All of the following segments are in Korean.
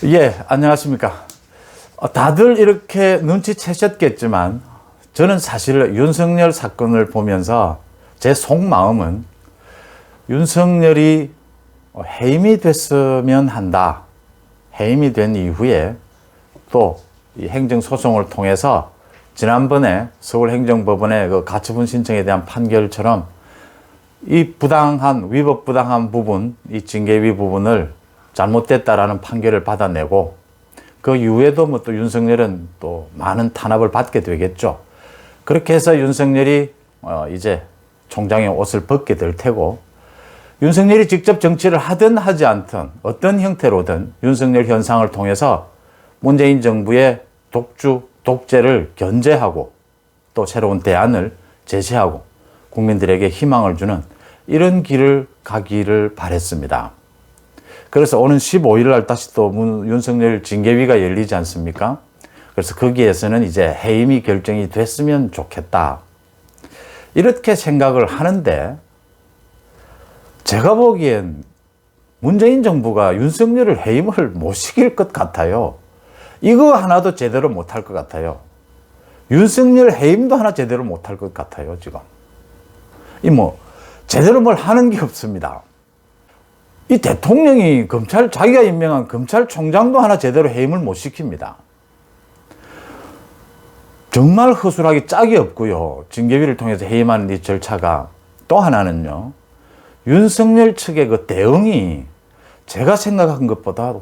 예, 안녕하십니까. 다들 이렇게 눈치채셨겠지만 저는 사실 윤석열 사건을 보면서 제 속마음은 윤석열이 해임이 됐으면 한다. 해임이 된 이후에 또 이 행정소송을 통해서 지난번에 서울행정법원의 그 가처분 신청에 대한 판결처럼 이 위법 부당한 부분, 이 징계위 부분을 잘못됐다라는 판결을 받아내고 그 이후에도 뭐 또 윤석열은 또 많은 탄압을 받게 되겠죠. 그렇게 해서 윤석열이 이제 총장의 옷을 벗게 될 테고, 윤석열이 직접 정치를 하든 하지 않든 어떤 형태로든 윤석열 현상을 통해서 문재인 정부의 독재를 견제하고 또 새로운 대안을 제시하고 국민들에게 희망을 주는 이런 길을 가기를 바랬습니다. 그래서 오는 15일 날 다시 또 윤석열 징계위가 열리지 않습니까? 그래서 거기에서는 이제 해임이 결정이 됐으면 좋겠다. 이렇게 생각을 하는데, 제가 보기엔 문재인 정부가 윤석열을 해임을 못 시킬 것 같아요. 이거 하나도 제대로 못할 것 같아요. 윤석열 해임도 하나 제대로 못할 것 같아요, 지금. 제대로 뭘 하는 게 없습니다. 이 대통령이 자기가 임명한 검찰총장도 하나 제대로 해임을 못 시킵니다. 정말 허술하게 짝이 없고요. 징계위를 통해서 해임하는 이 절차가. 또 하나는요, 윤석열 측의 그 대응이 제가 생각한 것보다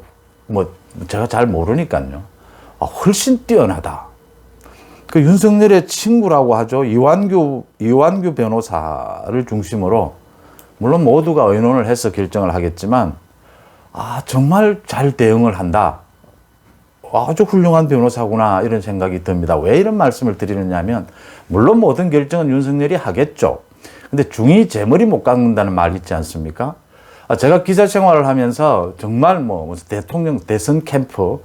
제가 잘 모르니까요. 훨씬 뛰어나다. 그 윤석열의 친구라고 하죠. 이완규 변호사를 중심으로, 물론 모두가 의논을 해서 결정을 하겠지만, 정말 잘 대응을 한다. 아주 훌륭한 변호사구나, 이런 생각이 듭니다. 왜 이런 말씀을 드리느냐면, 물론 모든 결정은 윤석열이 하겠죠. 근데 중이 제 머리 못 깎는다는 말 있지 않습니까? 제가 기자 생활을 하면서 정말 대통령 대선 캠프,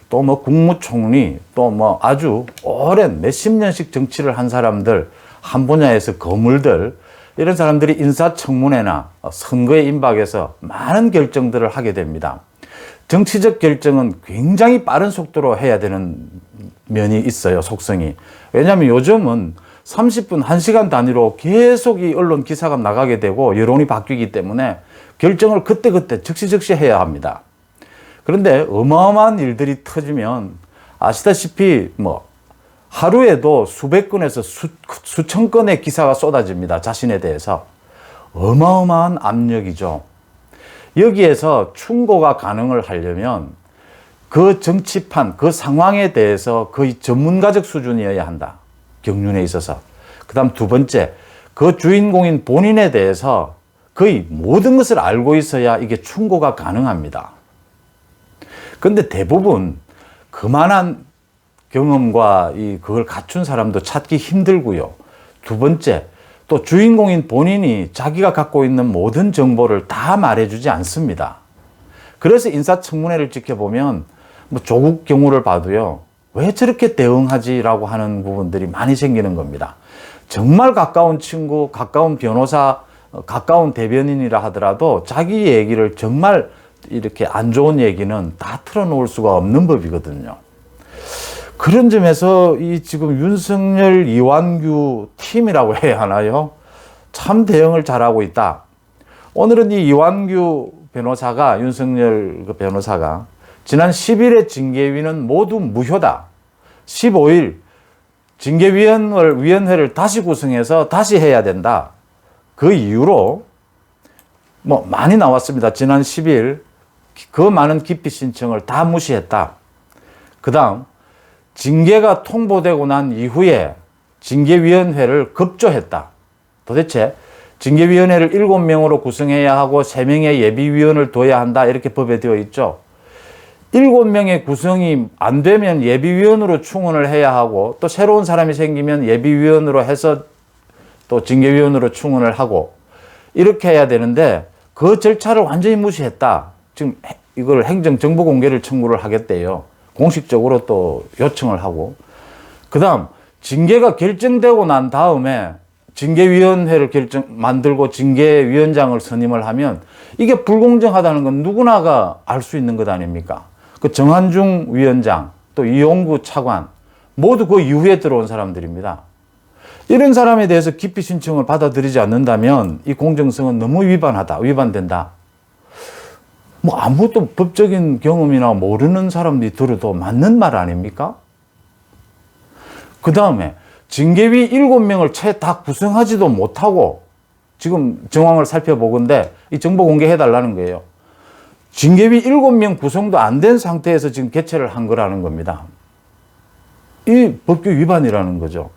또 국무총리, 또 아주 오랜 몇십 년씩 정치를 한 사람들, 한 분야에서 거물들, 이런 사람들이 인사청문회나 선거에 임박해서 많은 결정들을 하게 됩니다. 정치적 결정은 굉장히 빠른 속도로 해야 되는 면이 있어요, 속성이. 왜냐하면 요즘은 30분, 1시간 단위로 계속 이 언론 기사가 나가게 되고 여론이 바뀌기 때문에 결정을 그때그때 즉시 해야 합니다. 그런데 어마어마한 일들이 터지면 아시다시피 하루에도 수백 건에서 수천 건의 기사가 쏟아집니다. 자신에 대해서. 어마어마한 압력이죠. 여기에서 충고가 가능을 하려면 그 정치판, 그 상황에 대해서 거의 전문가적 수준이어야 한다. 경륜에 있어서. 그 다음 두 번째, 그 주인공인 본인에 대해서 거의 모든 것을 알고 있어야 이게 충고가 가능합니다. 그런데 대부분 그만한 경험과 그걸 갖춘 사람도 찾기 힘들고요. 두 번째, 또 주인공인 본인이 자기가 갖고 있는 모든 정보를 다 말해주지 않습니다. 그래서 인사청문회를 지켜보면 조국 경우를 봐도요, 왜 저렇게 대응하지라고 하는 부분들이 많이 생기는 겁니다. 정말 가까운 친구, 가까운 변호사, 가까운 대변인이라 하더라도 자기 얘기를 정말 이렇게 안 좋은 얘기는 다 털어놓을 수가 없는 법이거든요. 그런 점에서 지금 윤석열, 이완규 팀이라고 해야 하나요? 참 대응을 잘하고 있다. 오늘은 이 이완규 변호사가, 윤석열 변호사가 지난 10일의 징계위는 모두 무효다. 15일 징계위원회를 다시 구성해서 다시 해야 된다. 그 이유로 많이 나왔습니다. 지난 10일 그 많은 기피 신청을 다 무시했다. 그 다음 징계가 통보되고 난 이후에 징계위원회를 급조했다. 도대체 징계위원회를 7명으로 구성해야 하고 3명의 예비위원을 둬야 한다, 이렇게 법에 되어 있죠. 7명의 구성이 안 되면 예비위원으로 충원을 해야 하고, 또 새로운 사람이 생기면 예비위원으로 해서 또 징계위원으로 충원을 하고, 이렇게 해야 되는데 그 절차를 완전히 무시했다. 지금 이걸 행정정보 공개를 청구를 하겠대요. 공식적으로 또 요청을 하고. 그 다음 징계가 결정되고 난 다음에 징계위원회를 만들고 징계위원장을 선임을 하면 이게 불공정하다는 건 누구나가 알 수 있는 것 아닙니까? 그 정한중 위원장, 또 이용구 차관, 모두 그 이후에 들어온 사람들입니다. 이런 사람에 대해서 기피 신청을 받아들이지 않는다면 이 공정성은 너무 위반된다. 뭐 아무것도 법적인 경험이나 모르는 사람들이 들어도 맞는 말 아닙니까? 그 다음에 징계위 7명을 채 다 구성하지도 못하고 지금 정황을 살펴보건대 이 정보 공개해달라는 거예요. 징계위 7명 구성도 안 된 상태에서 지금 개최를 한 거라는 겁니다. 이 법규 위반이라는 거죠.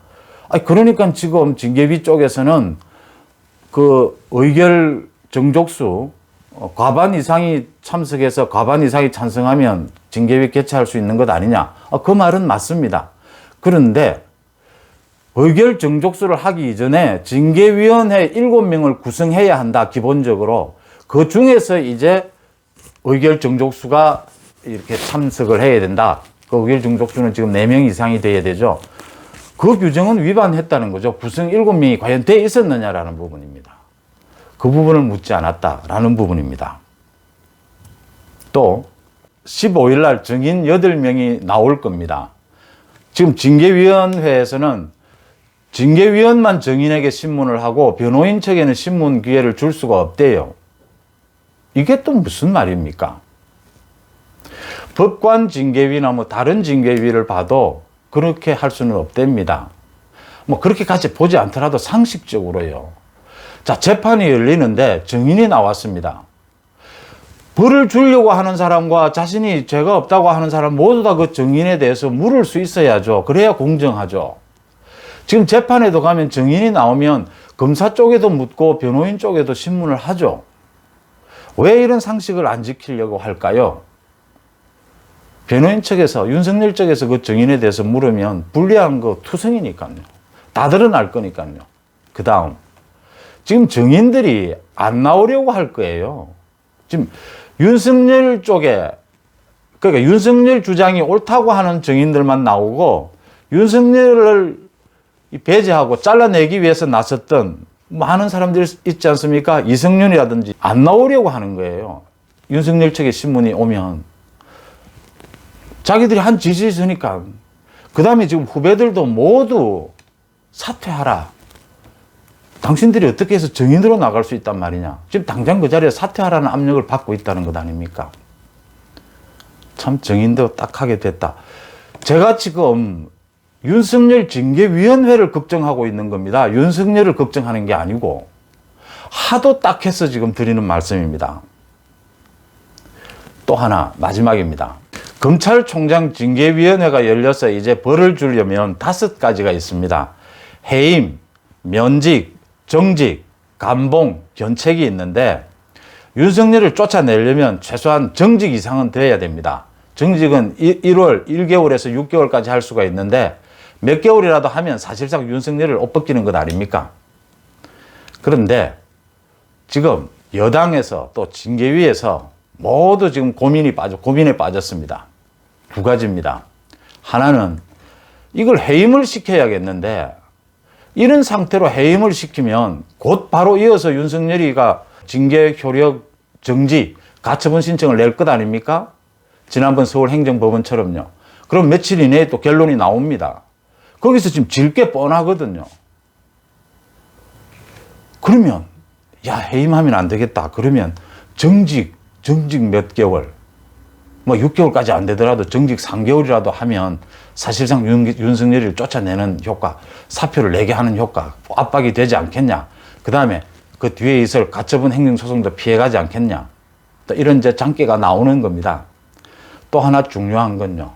그러니까 지금 징계위 쪽에서는 그 의결 정족수 과반 이상이 참석해서 과반 이상이 찬성하면 징계위 개최할 수 있는 것 아니냐. 그 말은 맞습니다. 그런데 의결 정족수를 하기 이전에 징계위원회 7명을 구성해야 한다, 기본적으로. 그 중에서 이제 의결 정족수가 이렇게 참석을 해야 된다. 그 의결 정족수는 지금 4명 이상이 돼야 되죠. 그 규정은 위반했다는 거죠. 구성 7명이 과연 돼 있었느냐라는 부분입니다. 그 부분을 묻지 않았다라는 부분입니다. 또 15일 날 증인 8명이 나올 겁니다. 지금 징계위원회에서는 징계위원만 증인에게 신문을 하고 변호인 측에는 신문 기회를 줄 수가 없대요. 이게 또 무슨 말입니까? 법관 징계위나 뭐 다른 징계위를 봐도 그렇게 할 수는 없답니다. 뭐 그렇게까지 보지 않더라도 상식적으로요. 자, 재판이 열리는데 증인이 나왔습니다. 벌을 주려고 하는 사람과 자신이 죄가 없다고 하는 사람 모두 다 그 증인에 대해서 물을 수 있어야죠. 그래야 공정하죠. 지금 재판에도 가면 증인이 나오면 검사 쪽에도 묻고 변호인 쪽에도 신문을 하죠. 왜 이런 상식을 안 지키려고 할까요? 변호인 측에서, 윤석열 측에서 그 증인에 대해서 물으면 불리한 거 투성이니까요. 다 드러날 거니까요. 그 다음, 지금 증인들이 안 나오려고 할 거예요. 지금 윤석열 쪽에, 그러니까 윤석열 주장이 옳다고 하는 증인들만 나오고 윤석열을 배제하고 잘라내기 위해서 나섰던 많은 사람들이 있지 않습니까? 이성윤이라든지 안 나오려고 하는 거예요. 윤석열 측의 신문이 오면. 자기들이 한 짓이 있으니까. 그 다음에 지금 후배들도 모두 사퇴하라. 당신들이 어떻게 해서 증인으로 나갈 수 있단 말이냐. 지금 당장 그 자리에 사퇴하라는 압력을 받고 있다는 것 아닙니까? 참 증인도 딱하게 됐다. 제가 지금 윤석열 징계위원회를 걱정하고 있는 겁니다. 윤석열을 걱정하는 게 아니고 하도 딱해서 지금 드리는 말씀입니다. 또 하나 마지막입니다. 검찰총장 징계위원회가 열려서 이제 벌을 주려면 5가지가 있습니다. 해임, 면직, 정직, 감봉, 견책이 있는데 윤석열을 쫓아내려면 최소한 정직 이상은 돼야 됩니다. 정직은 1월, 1개월에서 6개월까지 할 수가 있는데 몇 개월이라도 하면 사실상 윤석열을 옷벗기는 것 아닙니까? 그런데 지금 여당에서 또 징계위에서 모두 지금 고민에 빠졌습니다. 2가지입니다. 하나는 이걸 해임을 시켜야겠는데 이런 상태로 해임을 시키면 곧 바로 이어서 윤석열이가 징계 효력 정지, 가처분 신청을 낼 것 아닙니까? 지난번 서울행정법원처럼요. 그럼 며칠 이내에 또 결론이 나옵니다. 거기서 지금 질 게 뻔하거든요. 그러면 야, 해임하면 안 되겠다. 그러면 정직 몇 개월, 뭐 6개월까지 안 되더라도 정직 3개월이라도 하면 사실상 윤석열이를 쫓아내는 효과, 사표를 내게 하는 효과, 압박이 되지 않겠냐. 그 다음에 그 뒤에 있을 가처분 행정소송도 피해가지 않겠냐. 또 이런 이제 장깨가 나오는 겁니다. 또 하나 중요한 건요.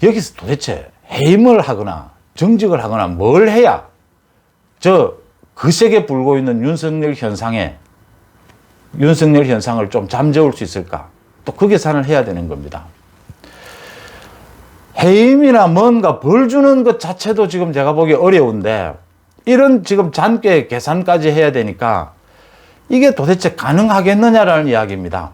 여기서 도대체 해임을 하거나 정직을 하거나 뭘 해야 저 거세게 불고 있는 윤석열 현상을 좀 잠재울 수 있을까? 또 그 계산을 해야 되는 겁니다. 해임이나 뭔가 벌 주는 것 자체도 지금 제가 보기 어려운데 이런 지금 잔꾀 계산까지 해야 되니까 이게 도대체 가능하겠느냐라는 이야기입니다.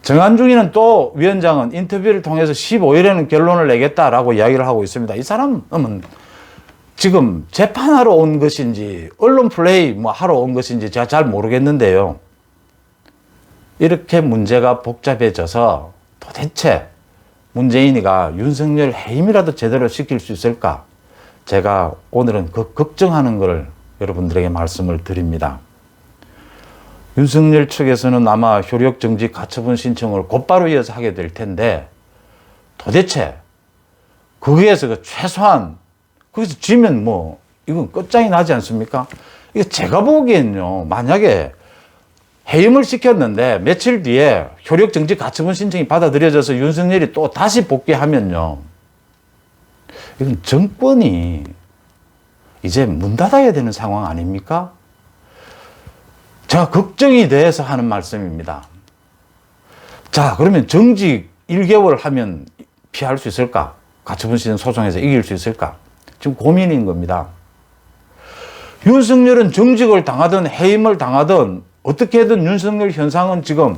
정한중이는 또 위원장은 인터뷰를 통해서 15일에는 결론을 내겠다라고 이야기를 하고 있습니다. 이 사람은 지금 재판하러 온 것인지 언론 플레이 뭐 하러 온 것인지 제가 잘 모르겠는데요. 이렇게 문제가 복잡해져서 도대체 문재인이가 윤석열 해임이라도 제대로 시킬 수 있을까? 제가 오늘은 그 걱정하는 것을 여러분들에게 말씀을 드립니다. 윤석열 측에서는 아마 효력 정지 가처분 신청을 곧바로 이어서 하게 될 텐데 도대체 거기에서 그 최소한 거기서 지면 뭐 이건 끝장이 나지 않습니까? 이거 제가 보기엔요, 만약에 해임을 시켰는데 며칠 뒤에 효력 정지 가처분 신청이 받아들여져서 윤석열이 또 다시 복귀하면요, 이건 정권이 이제 문 닫아야 되는 상황 아닙니까? 제가 걱정이 돼서 하는 말씀입니다. 자, 그러면 정직 1개월 하면 피할 수 있을까? 가처분 신청 소송에서 이길 수 있을까? 지금 고민인 겁니다. 윤석열은 정직을 당하든 해임을 당하든 어떻게든 윤석열 현상은 지금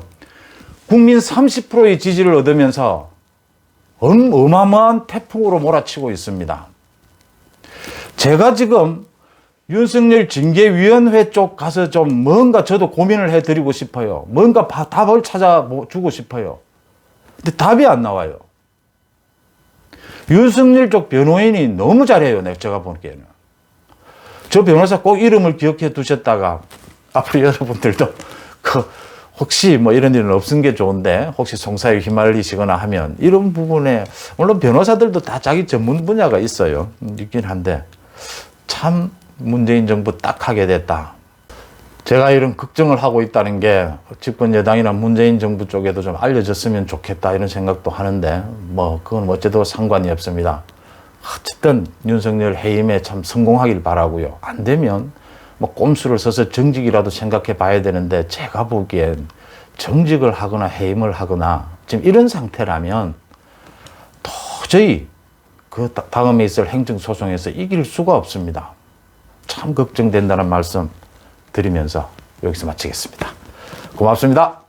국민 30%의 지지를 얻으면서 어마어마한 태풍으로 몰아치고 있습니다. 제가 지금 윤석열 징계위원회 쪽 가서 좀 뭔가 저도 고민을 해드리고 싶어요. 뭔가 답을 찾아주고 싶어요. 근데 답이 안 나와요. 윤석열 쪽 변호인이 너무 잘해요. 제가 보기에는. 저 변호사 꼭 이름을 기억해 두셨다가 앞으로 여러분들도 혹시 뭐 이런 일은 없은 게 좋은데 혹시 송사에 휘말리시거나 하면 이런 부분에, 물론 변호사들도 다 자기 전문 분야가 있어요. 있긴 한데 참 문재인 정부 딱 하게 됐다. 제가 이런 걱정을 하고 있다는 게 집권 여당이나 문재인 정부 쪽에도 좀 알려졌으면 좋겠다 이런 생각도 하는데 뭐 그건 어째도 상관이 없습니다. 어쨌든 윤석열 해임에 참 성공하길 바라고요. 안 되면 뭐 꼼수를 써서 정직이라도 생각해 봐야 되는데 제가 보기엔 정직을 하거나 해임을 하거나 지금 이런 상태라면 도저히 그 다음에 있을 행정소송에서 이길 수가 없습니다. 참 걱정된다는 말씀 드리면서 여기서 마치겠습니다. 고맙습니다.